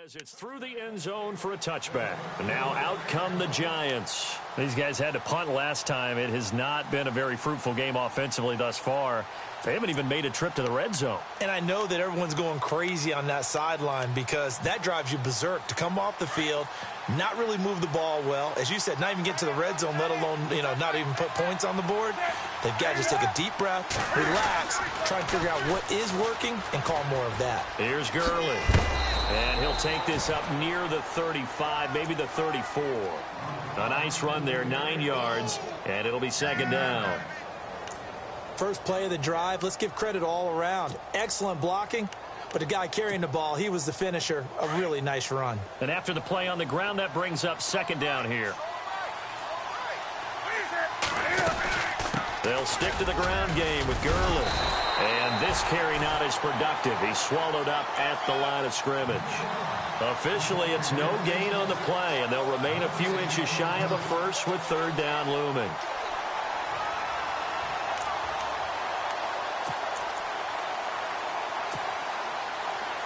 As it's through the end zone for a touchback. And now out come the Giants. These guys had to punt last time. It has not been a very fruitful game offensively thus far. They haven't even made a trip to the red zone. And I know that everyone's going crazy on that sideline because that drives you berserk to come off the field, not really move the ball well. As you said, not even get to the red zone, let alone, not even put points on the board. They've got to just take a deep breath, relax, try and figure out what is working, and call more of that. Here's Gurley. And he'll take this up near the 35, maybe the 34. A nice run there, 9 yards, and it'll be second down. First play of the drive, let's give credit all around. Excellent blocking, but the guy carrying the ball, he was the finisher. A really nice run. And after the play on the ground, that brings up second down here. They'll stick to the ground game with Gurley. And this carry not as productive. He's swallowed up at the line of scrimmage. Officially, it's no gain on the play, and they'll remain a few inches shy of a first with third down looming.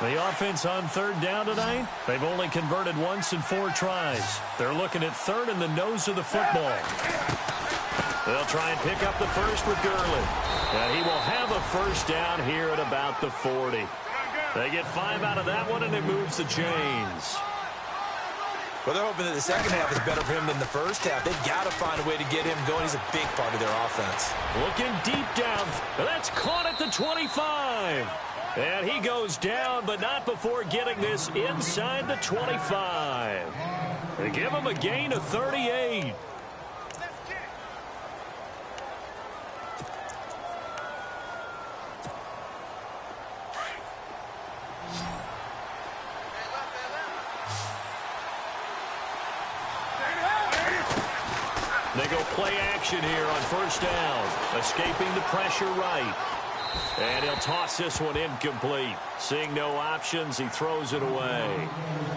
The offense on third down tonight, they've only converted once in 4 tries. They're looking at third in the nose of the football. They'll try and pick up the first with Gurley. And he will have a first down here at about the 40. They get 5 out of that one, and it moves the chains. Well, they're hoping that the second half is better for him than the first half. They've got to find a way to get him going. He's a big part of their offense. Looking deep down. That's caught at the 25. And he goes down, but not before getting this inside the 25. They give him a gain of 38. They go play action here on first down. Escaping the pressure right. And he'll toss this one incomplete. Seeing no options, he throws it away.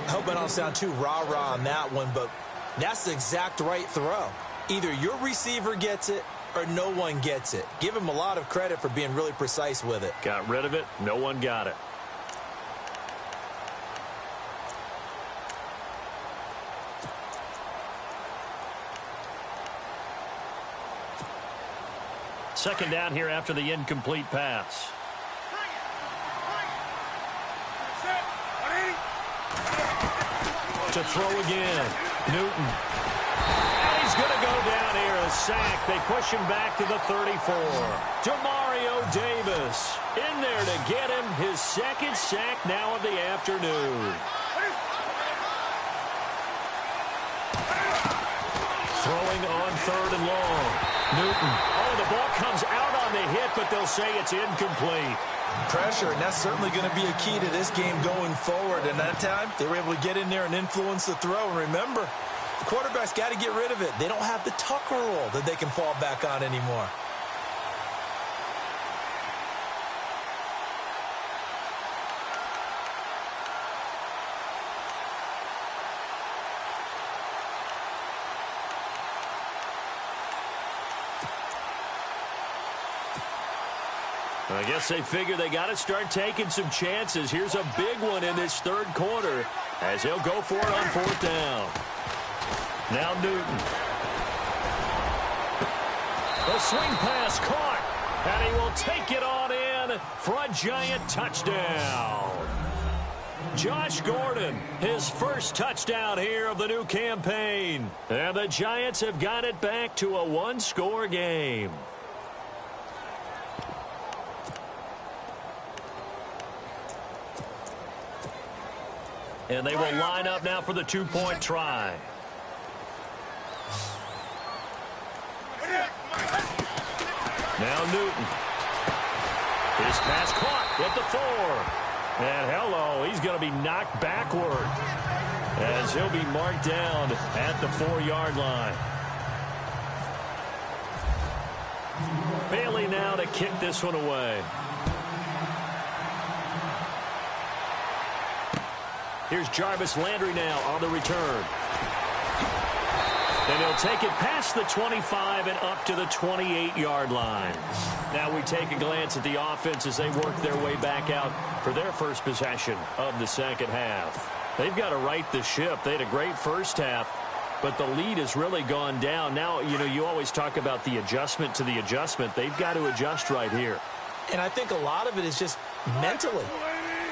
I hope I don't sound too rah-rah on that one, but that's the exact right throw. Either your receiver gets it or no one gets it. Give him a lot of credit for being really precise with it. Got rid of it. No one got it. Second down here after the incomplete pass. To throw again. Newton. And he's going to go down here, a sack. They push him back to the 34. Demario Davis in there to get him his second sack now of the afternoon. Throwing on third and long. Newton. Oh, the ball comes out on the hit, but they'll say it's incomplete. Pressure, and that's certainly going to be a key to this game going forward. And that time, they were able to get in there and influence the throw. And remember, the quarterback's got to get rid of it. They don't have the Tucker roll that they can fall back on anymore. I guess they figure they got to start taking some chances. Here's a big one in this third quarter as he'll go for it on fourth down. Now Newton. The swing pass caught, and he will take it on in for a Giant touchdown. Josh Gordon, his first touchdown here of the new campaign. And the Giants have got it back to a one-score game. And they will line up now for the two-point try. Now Newton. His pass caught at the 4. And hello, he's going to be knocked backward as he'll be marked down at the 4-yard line. Bailey now to kick this one away. Here's Jarvis Landry now on the return. And he'll take it past the 25 and up to the 28-yard line. Now we take a glance at the offense as they work their way back out for their first possession of the second half. They've got to right the ship. They had a great first half, but the lead has really gone down. Now, you always talk about the adjustment to the adjustment. They've got to adjust right here. And I think a lot of it is just mentally.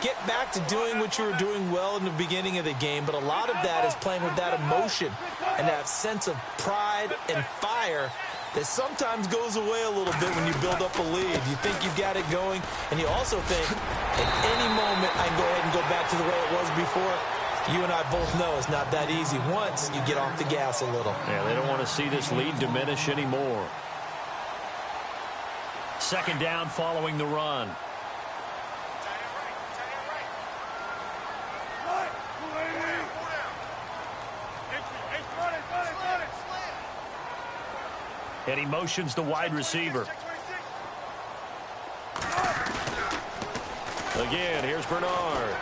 Get back to doing what you were doing well in the beginning of the game, but a lot of that is playing with that emotion and that sense of pride and fire that sometimes goes away a little bit when you build up a lead. You think you've got it going, and you also think at any moment I can go ahead and go back to the way it was before. You and I both know it's not that easy once you get off the gas a little. Yeah, they don't want to see this lead diminish anymore. Second down following the run. And he motions the wide receiver. Again, here's Bernard.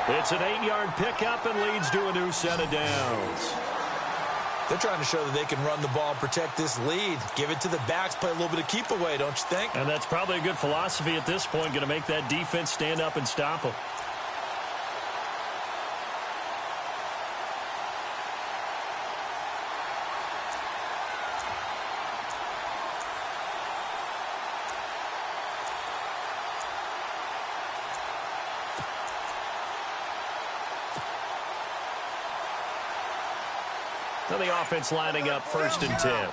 It's an 8-yard pickup and leads to a new set of downs. They're trying to show that they can run the ball and protect this lead. Give it to the backs, play a little bit of keep away, don't you think? And that's probably a good philosophy at this point, going to make that defense stand up and stop them. So the offense lining up 1st and 10.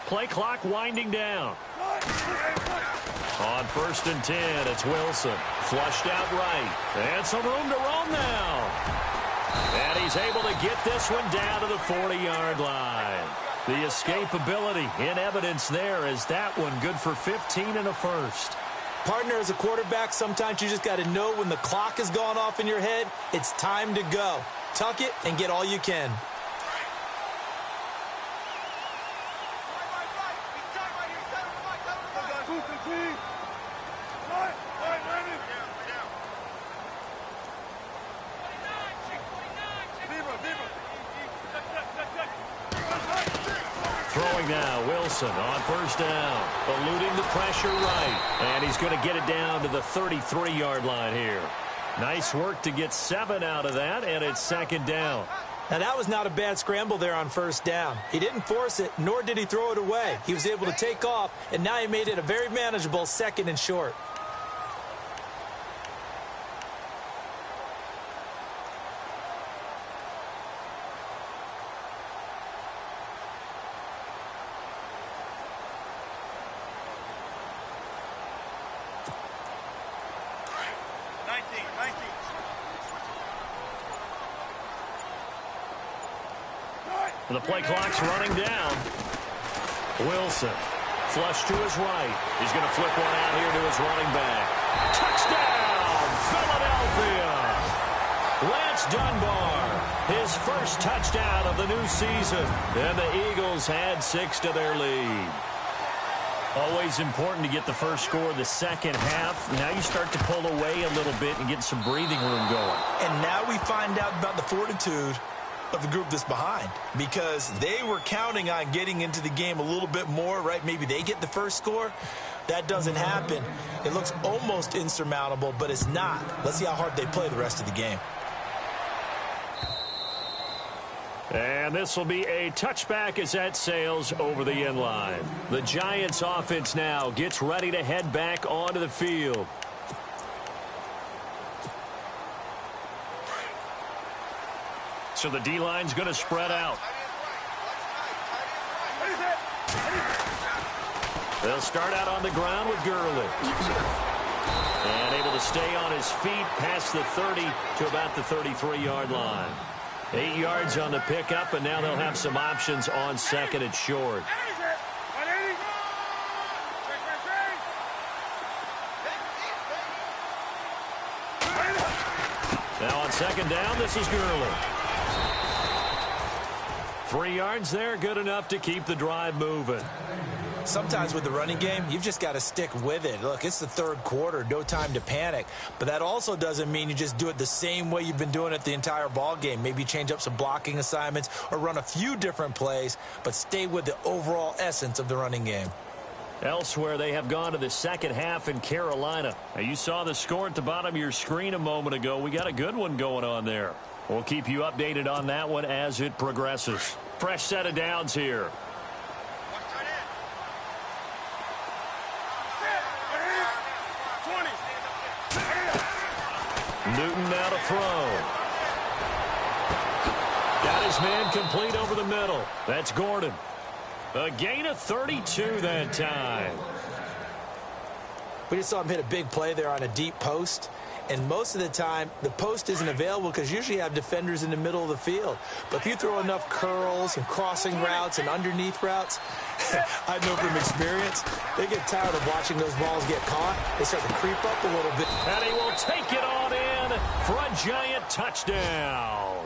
Play clock winding down. On 1st and 10, it's Wilson. Flushed out right. And some room to roam now. And he's able to get this one down to the 40-yard line. The escapability in evidence there is that one good for 15 and a first. Partner, as a quarterback, sometimes you just got to know when the clock has gone off in your head, it's time to go. Tuck it and get all you can. Throwing now, Wilson on 1st down. Eluding the pressure right. And he's going to get it down to the 33-yard line here. Nice work to get 7 out of that, and it's 2nd down. Now, that was not a bad scramble there on 1st down. He didn't force it, nor did he throw it away. He was able to take off, and now he made it a very manageable 2nd and short. The play clock's running down. Wilson, flush to his right. He's going to flip one out here to his running back. Touchdown, Philadelphia! Lance Dunbar, his first touchdown of the new season. And the Eagles add 6 to their lead. Always important to get the first score of the second half. Now you start to pull away a little bit and get some breathing room going. And now we find out about the fortitude of the group that's behind, because they were counting on getting into the game a little bit more, right? Maybe they get the first score. That doesn't happen. It looks almost insurmountable, but it's not. Let's see how hard they play the rest of the game. And this will be a touchback as that sails over the end line. The Giants offense now gets ready to head back onto the field. So the D-line's going to spread out. They'll start out on the ground with Gurley. And able to stay on his feet past the 30 to about the 33-yard line. 8 yards on the pickup, and now they'll have some options on 2nd and short. Now on 2nd down, this is Gurley. 3 yards there, good enough to keep the drive moving. Sometimes with the running game, you've just got to stick with it. Look, it's the 3rd quarter, no time to panic. But that also doesn't mean you just do it the same way you've been doing it the entire ball game. Maybe change up some blocking assignments or run a few different plays, but stay with the overall essence of the running game. Elsewhere, they have gone to the second half in Carolina. Now, you saw the score at the bottom of your screen a moment ago. We got a good one going on there. We'll keep you updated on that one as it progresses. Fresh set of downs here. Newton now to throw. Got his man complete over the middle. That's Gordon. A gain of 32 that time. We just saw him hit a big play there on a deep post. And most of the time, the post isn't available because usually you have defenders in the middle of the field. But if you throw enough curls and crossing routes and underneath routes, I know from experience, they get tired of watching those balls get caught. They start to creep up a little bit. And he will take it on in for a giant touchdown.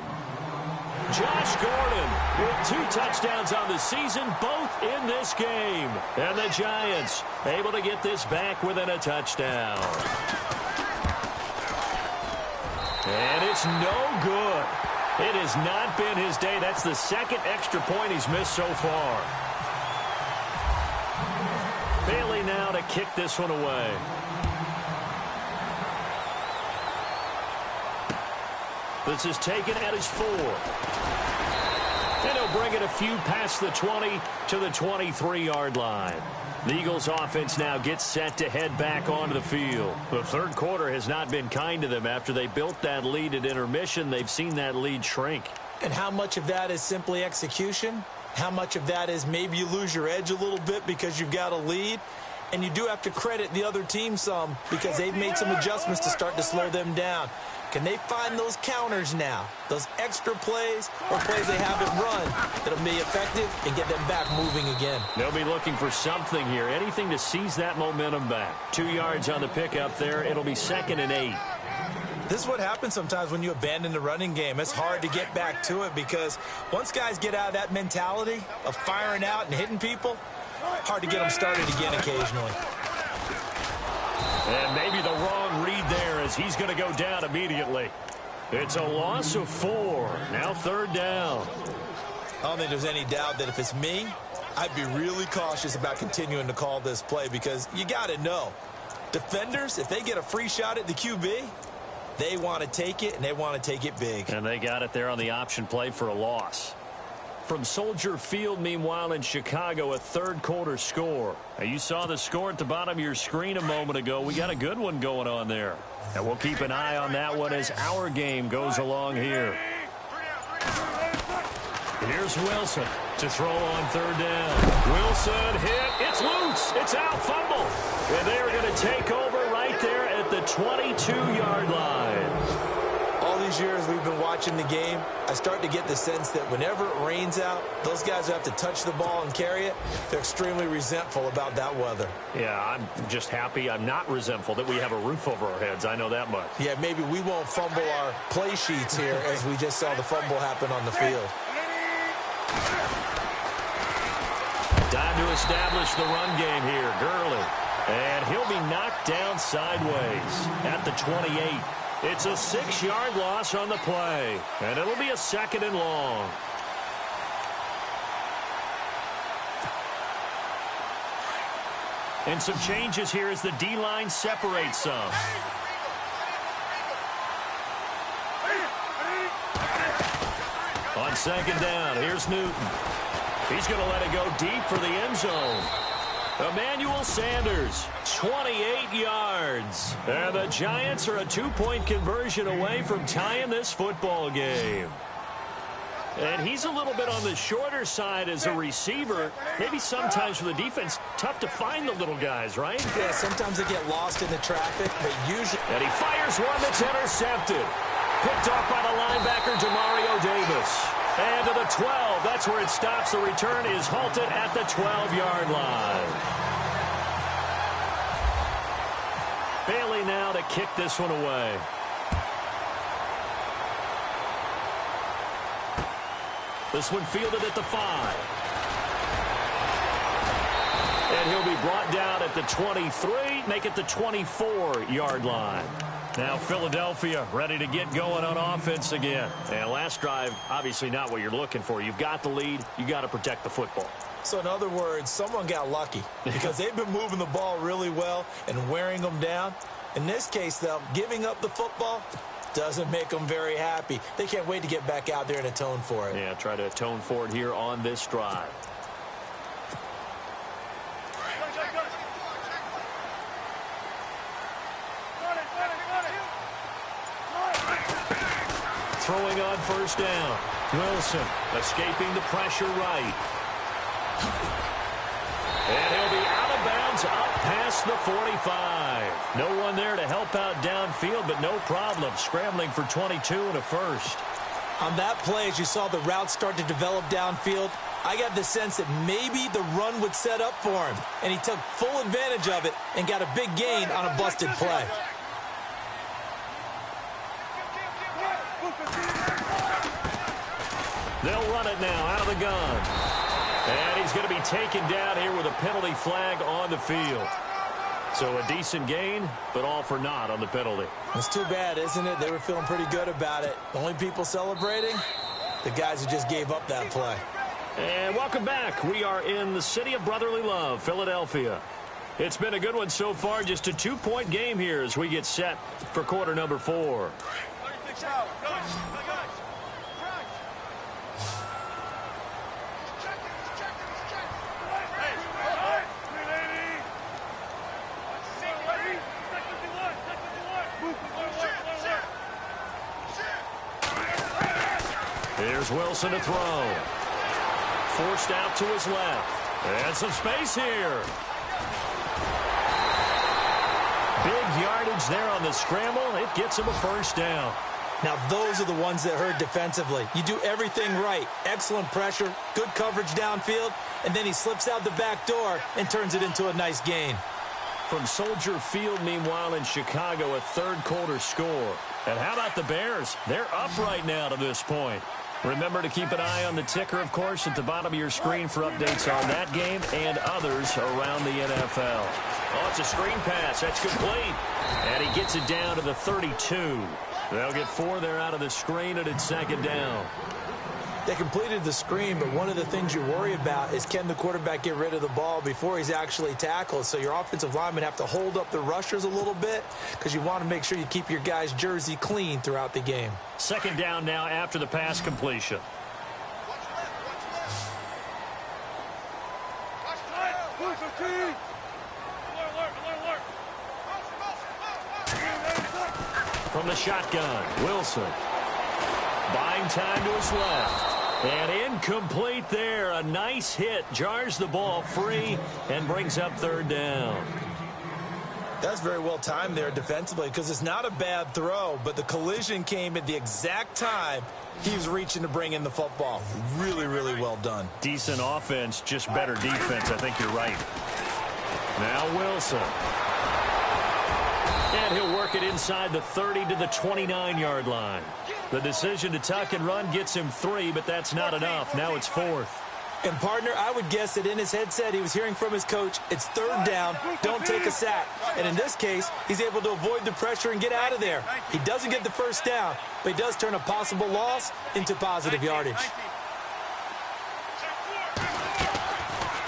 Josh Gordon with 2 touchdowns on the season, both in this game. And the Giants able to get this back within a touchdown. And it's no good. It has not been his day. That's the second extra point he's missed so far. Bailey now to kick this one away. This is taken at his 4. And he'll bring it a few past the 20 to the 23-yard line. The Eagles offense now gets set to head back onto the field. The third quarter has not been kind to them. After they built that lead at intermission, they've seen that lead shrink. And how much of that is simply execution? How much of that is maybe you lose your edge a little bit because you've got a lead? And you do have to credit the other team some because they've made some adjustments to start to slow them down. Can they find those counters now, those extra plays or plays they haven't run that'll be effective and get them back moving again? They'll be looking for something here, anything to seize that momentum back. 2 yards on the pickup there. It'll be 2nd and 8. This is what happens sometimes when you abandon the running game. It's hard to get back to it because once guys get out of that mentality of firing out and hitting people, hard to get them started again occasionally. And maybe the wrong read there as he's going to go down immediately. It's a loss of 4. Now 3rd down. I don't think there's any doubt that if it's me, I'd be really cautious about continuing to call this play because you got to know, defenders, if they get a free shot at the QB, they want to take it, and they want to take it big. And they got it there on the option play for a loss. From Soldier Field, meanwhile, in Chicago, a third quarter score. Now, you saw the score at the bottom of your screen a moment ago. We got a good one going on there. And we'll keep an eye on that one as our game goes along here. Here's Wilson to throw on 3rd down. Wilson hit. It's loose. It's out. Fumble. And they're going to take over right there at the 22-yard line. All these years we've been watching the game, I start to get the sense that whenever it rains out, those guys who have to touch the ball and carry it, they're extremely resentful about that weather. Yeah, I'm just happy I'm not resentful that we have a roof over our heads. I know that much. Yeah, maybe we won't fumble our play sheets here as we just saw the fumble happen on the field. Time to establish the run game here. Gurley. And he'll be knocked down sideways at the 28. It's a 6-yard loss on the play. And it'll be a 2nd and long. And some changes here as the D-line separates some. On 2nd down, here's Newton. He's going to let it go deep for the end zone. Emmanuel Sanders, 28 yards. And the Giants are a 2-point conversion away from tying this football game. And he's a little bit on the shorter side as a receiver. Maybe sometimes for the defense, tough to find the little guys, right? Yeah, sometimes they get lost in the traffic, but usually... And he fires one that's intercepted. Picked off by the linebacker, Demario Davis. And to the 12, that's where it stops. The return is halted at the 12-yard line. Bailey now to kick this one away. This one fielded at the 5. And he'll be brought down at the 23, make it the 24-yard line. Now Philadelphia ready to get going on offense again. And last drive, obviously not what you're looking for. You've got the lead. You got to protect the football. So in other words, someone got lucky because they've been moving the ball really well and wearing them down. In this case, though, giving up the football doesn't make them very happy. They can't wait to get back out there and atone for it. Yeah, try to atone for it here on this drive. Throwing on first down. Wilson escaping the pressure right. And he'll be out of bounds up past the 45. No one there to help out downfield, but no problem. Scrambling for 22 and a first. On that play, as you saw the route start to develop downfield, I got the sense that maybe the run would set up for him. And he took full advantage of it and got a big gain on a busted play. They'll run it now out of the gun. And he's going to be taken down here with a penalty flag on the field. So a decent gain, but all for naught on the penalty. It's too bad, isn't it? They were feeling pretty good about it. The only people celebrating, the guys who just gave up that play. And welcome back. We are in the city of brotherly love, Philadelphia. It's been a good one so far. Just a 2-point game here as we get set for quarter number 4. Here's Wilson to throw. Forced out to his left. And some space here. Big yardage there on the scramble. It gets him a first down. Now, those are the ones that hurt defensively. You do everything right. Excellent pressure, good coverage downfield, and then he slips out the back door and turns it into a nice gain. From Soldier Field, meanwhile, in Chicago, a third-quarter score. And how about the Bears? They're up right now to this point. Remember to keep an eye on the ticker, of course, at the bottom of your screen for updates on that game and others around the NFL. Oh, it's a screen pass. That's complete. And he gets it down to the 32. They'll get 4 there out of the screen, and it's second down. They completed the screen, but one of the things you worry about is can the quarterback get rid of the ball before he's actually tackled. So your offensive linemen have to hold up the rushers a little bit because you want to make sure you keep your guy's jersey clean throughout the game. Second down now after the pass completion. From the shotgun, Wilson. Buying time to his left. And incomplete there. A nice hit. Jars the ball free and brings up third down. That's very well timed there defensively because it's not a bad throw, but the collision came at the exact time he was reaching to bring in the football. Really, really well done. Decent offense, just better defense. I think you're right. Now Wilson. And he'll work it inside the 30 to the 29-yard line. The decision to tuck and run gets him 3, but that's not enough. Now it's 4th. And, partner, I would guess that in his headset he was hearing from his coach, it's third down, don't take a sack. And in this case, he's able to avoid the pressure and get out of there. He doesn't get the first down, but he does turn a possible loss into positive yardage.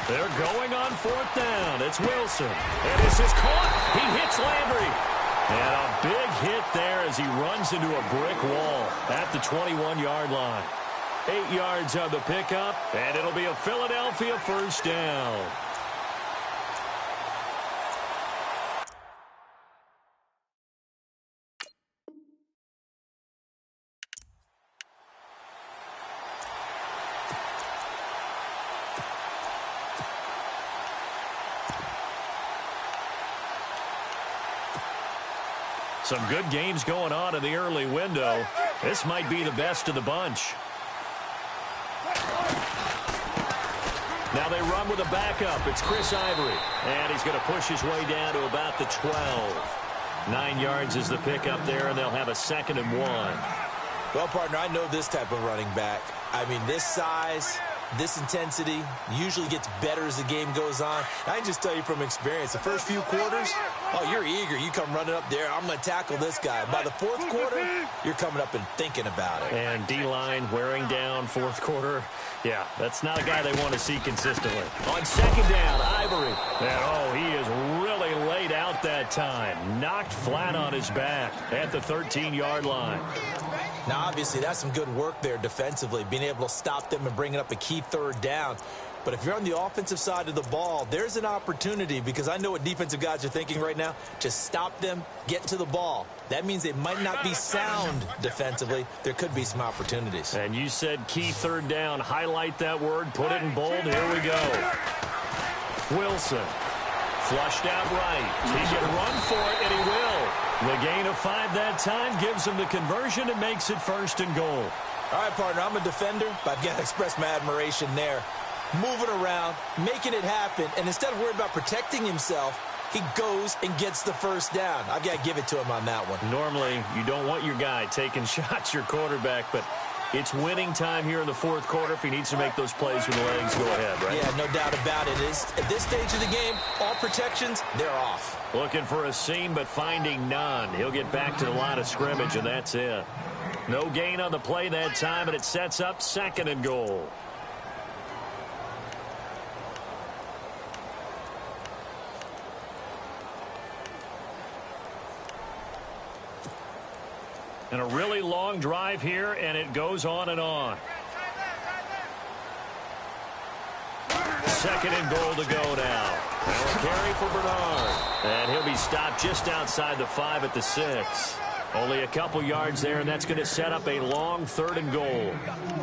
They're going on 4th down. It's Wilson. And this is caught. He hits Landry. And a big hit there as he runs into a brick wall at the 21-yard line. 8 yards on the pickup, and it'll be a Philadelphia first down. Some good games going on in the early window. This might be the best of the bunch. Now they run with a backup. It's Chris Ivory. And he's going to push his way down to about the 12. 9 yards is the pickup there, and they'll have a 2nd and 1. Well, partner, I know this type of running back. I mean, this size, this intensity usually gets better as the game goes on. I can just tell you from experience, the first few quarters, oh, you're eager. You come running up there, I'm going to tackle this guy. By the fourth quarter, you're coming up and thinking about it. And D-line wearing down fourth quarter. Yeah, that's not a guy they want to see consistently. On second down, Ivory. And, oh, he is really laid out that time. Knocked flat on his back at the 13-yard line. Now, obviously, that's some good work there defensively, being able to stop them and bringing up a key third down. But if you're on the offensive side of the ball, there's an opportunity, because I know what defensive guys are thinking right now. Just stop them, get to the ball. That means they might not be sound defensively. There could be some opportunities. And you said key third down. Highlight that word. Put it in bold. Here we go. Wilson. Flushed out right. He can run for it, and he will. The gain of 5 that time gives him the conversion and makes it first and goal. All right, partner, I'm a defender, but I've got to express my admiration there. Moving around, making it happen, and instead of worrying about protecting himself, he goes and gets the first down. I've got to give it to him on that one. Normally, you don't want your guy taking shots, your quarterback, but it's winning time here in the fourth quarter. If he needs to make those plays with the legs, go ahead, right? Yeah, no doubt about it. At this stage of the game, all protections, they're off. Looking for a seam, but finding none. He'll get back to the line of scrimmage, and that's it. No gain on the play that time, and it sets up second and goal. And a really long drive here, and it goes on and on. Second and goal to go now. Now a carry for Bernard. And he'll be stopped just outside the 5 at the 6. Only a couple yards there, and that's going to set up a long third and goal.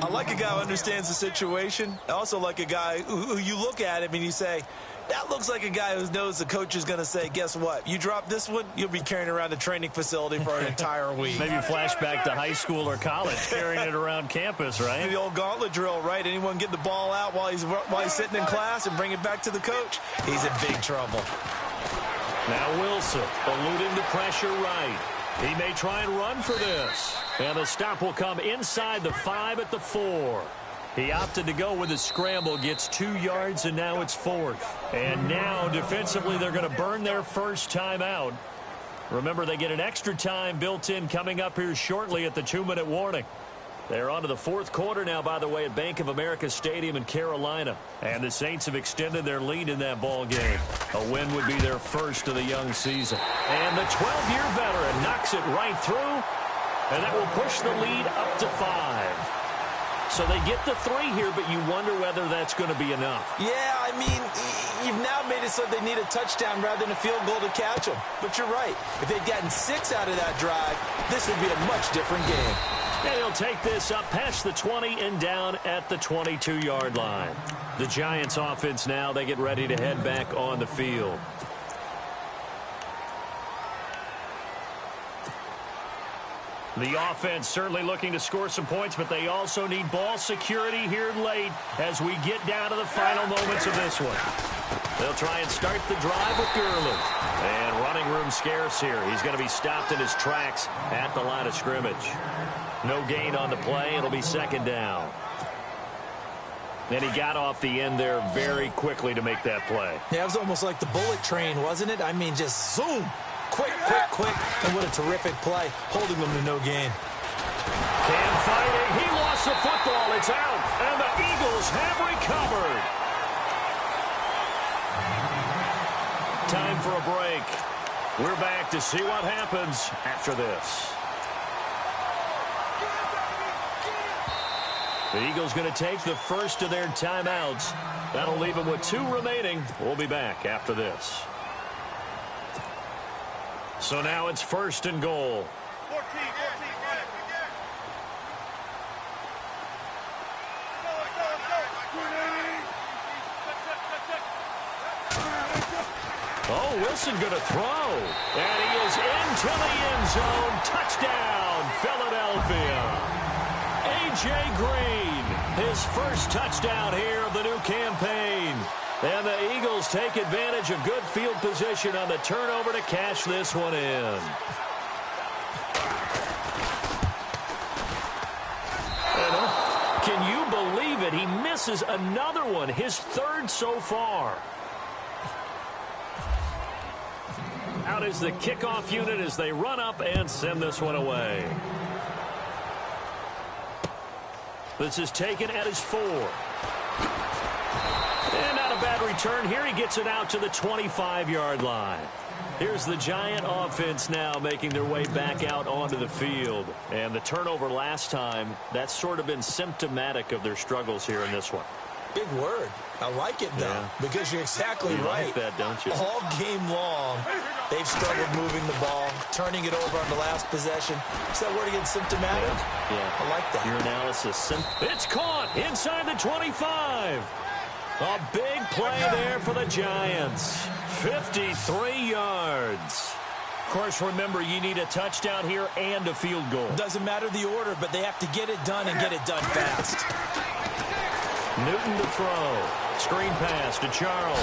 I like a guy who understands the situation. I also like a guy who you look at him and you say, that looks like a guy who knows the coach is going to say, guess what? You drop this one, you'll be carrying around the training facility for an entire week. Maybe flashback to high school or college, carrying it around campus, right? The old gauntlet drill, right? Anyone get the ball out while he's sitting in class and bring it back to the coach? He's in big trouble. Now Wilson eluding the pressure right. He may try and run for this. And the stop will come inside the 5 at the 4. He opted to go with a scramble, gets 2 yards, and now it's 4th. And now, defensively, they're going to burn their first timeout. Remember, they get an extra time built in coming up here shortly at the 2-minute warning. They're on to the fourth quarter now, by the way, at Bank of America Stadium in Carolina. And the Saints have extended their lead in that ball game. A win would be their first of the young season. And the 12-year veteran knocks it right through, and that will push the lead up to 5. So they get the 3 here, but you wonder whether that's going to be enough. Yeah, I mean, you've now made it so they need a touchdown rather than a field goal to catch them. But you're right. If they'd gotten 6 out of that drive, this would be a much different game. And he'll take this up past the 20 and down at the 22-yard line. The Giants offense now, they get ready to head back on the field. The offense certainly looking to score some points, but they also need ball security here late as we get down to the final moments of this one. They'll try and start the drive with Gurley. And running room scarce here. He's going to be stopped in his tracks at the line of scrimmage. No gain on the play. It'll be second down. And he got off the end there very quickly to make that play. Yeah, it was almost like the bullet train, wasn't it? I mean, just zoom. Quick, quick, quick. And what a terrific play, holding them to no gain. Cam fighting. He lost the football. It's out. And the Eagles have recovered. Time for a break. We're back to see what happens after this. The Eagles going to take the first of their timeouts. That'll leave them with 2 remaining. We'll be back after this. So now it's first and goal. 14, Oh, Wilson going to throw. And he is into the end zone. Touchdown, Philadelphia. A.J. Green, his first touchdown here of the new campaign. And the Eagles take advantage of good field position on the turnover to cash this one in. And, can you believe it? and he misses another one, his third so far. Out is the kickoff unit as they run up and send this one away. This is taken at his 4. And not a bad return here. He gets it out to the 25-yard line. Here's the Giant offense now making their way back out onto the field. And the turnover last time, that's sort of been symptomatic of their struggles here in this one. Big word. I like it, though, because you're exactly right. You like that, don't you? All game long, they've struggled moving the ball, turning it over on the last possession. Is that word again, symptomatic? Yeah. I like that. Your analysis. It's caught inside the 25. A big play there for the Giants. 53 yards. Of course, remember, you need a touchdown here and a field goal. Doesn't matter the order, but they have to get it done and get it done fast. Newton to throw. Screen pass to Charles.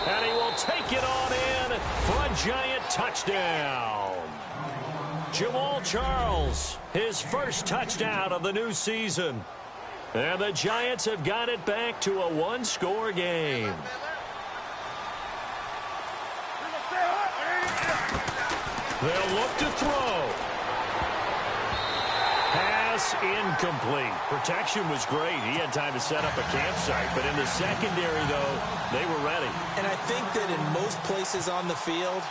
And he will take it on in for a Giant touchdown. Jamal Charles, his first touchdown of the new season. And the Giants have got it back to a one-score game. They'll look to throw. Pass incomplete. Protection was great. He had time to set up a campsite. But in the secondary, though, they were ready. And I think that in most places on the field,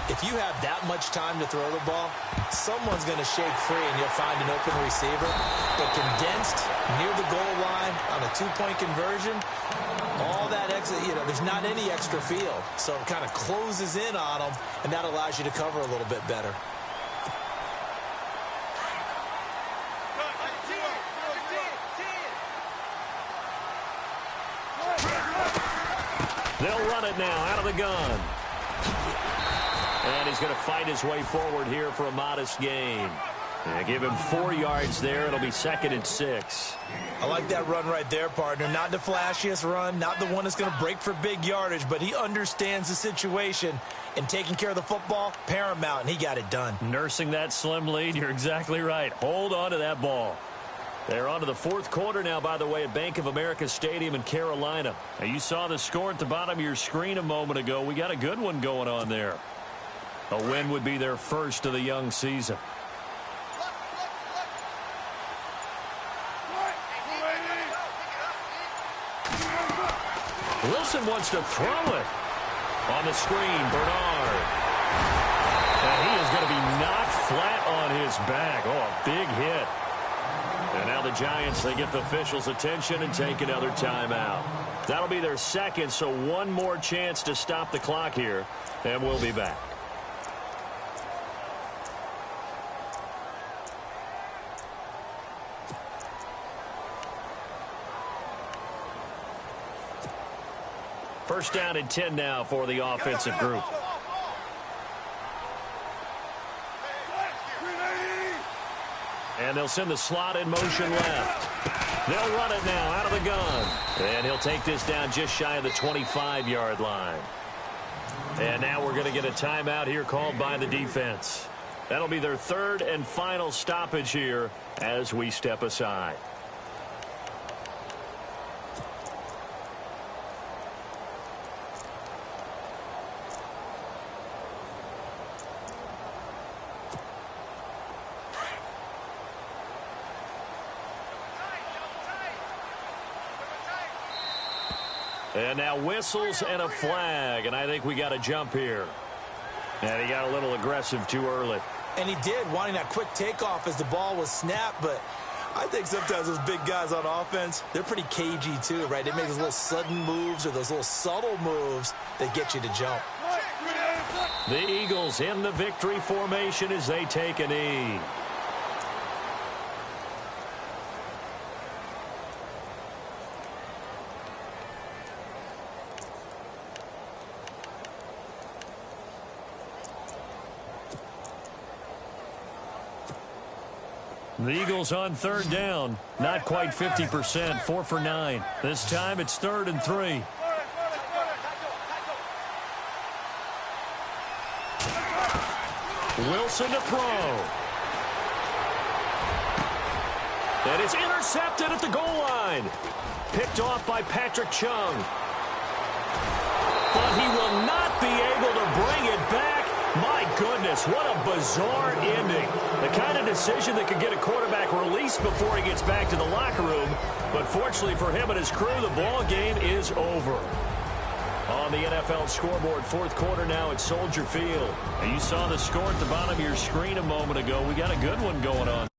if you have that much time to throw the ball, someone's going to shake free and you'll find an open receiver. But condensed near the goal line on a two-point conversion, all that extra, there's not any extra field. So it kind of closes in on them, and that allows you to cover a little bit better. They'll run it now out of the gun. And he's going to fight his way forward here for a modest gain. And give him 4 yards there. It'll be 2nd and 6. I like that run right there, partner. Not the flashiest run, not the one that's going to break for big yardage, but he understands the situation, and taking care of the football, paramount, and he got it done. Nursing that slim lead, you're exactly right. Hold on to that ball. They're on to the 4th quarter now, by the way, at Bank of America Stadium in Carolina. Now, you saw the score at the bottom of your screen a moment ago. We got a good one going on there. A win would be their first of the young season. Wilson wants to throw it. On the screen, Bernard. And he is going to be knocked flat on his back. Oh, a big hit. And now the Giants, they get the officials' attention and take another timeout. That'll be their second, so one more chance to stop the clock here, and we'll be back. First down and 10 now for the offensive group. And they'll send the slot in motion left. They'll run it now out of the gun. And he'll take this down just shy of the 25-yard line. And now we're going to get a timeout here called by the defense. That'll be their 3rd and final stoppage here as we step aside. And now whistles and a flag, and I think we got a jump here. And he got a little aggressive too early. And he did, wanting that quick takeoff as the ball was snapped, but I think sometimes those big guys on offense, they're pretty cagey too, right? They make those little sudden moves or those little subtle moves that get you to jump. The Eagles in the victory formation as they take a knee. The Eagles on 3rd down. Not quite 50%. 4 for 9. This time it's 3rd and 3. Wilson to throw. And it's intercepted at the goal line. Picked off by Patrick Chung. But he will not be able to bring it back. My goodness, what a bizarre ending. The kind of decision that could get a quarterback released before he gets back to the locker room. But fortunately for him and his crew, the ball game is over. On the NFL scoreboard, fourth quarter now at Soldier Field. And you saw the score at the bottom of your screen a moment ago. We got a good one going on.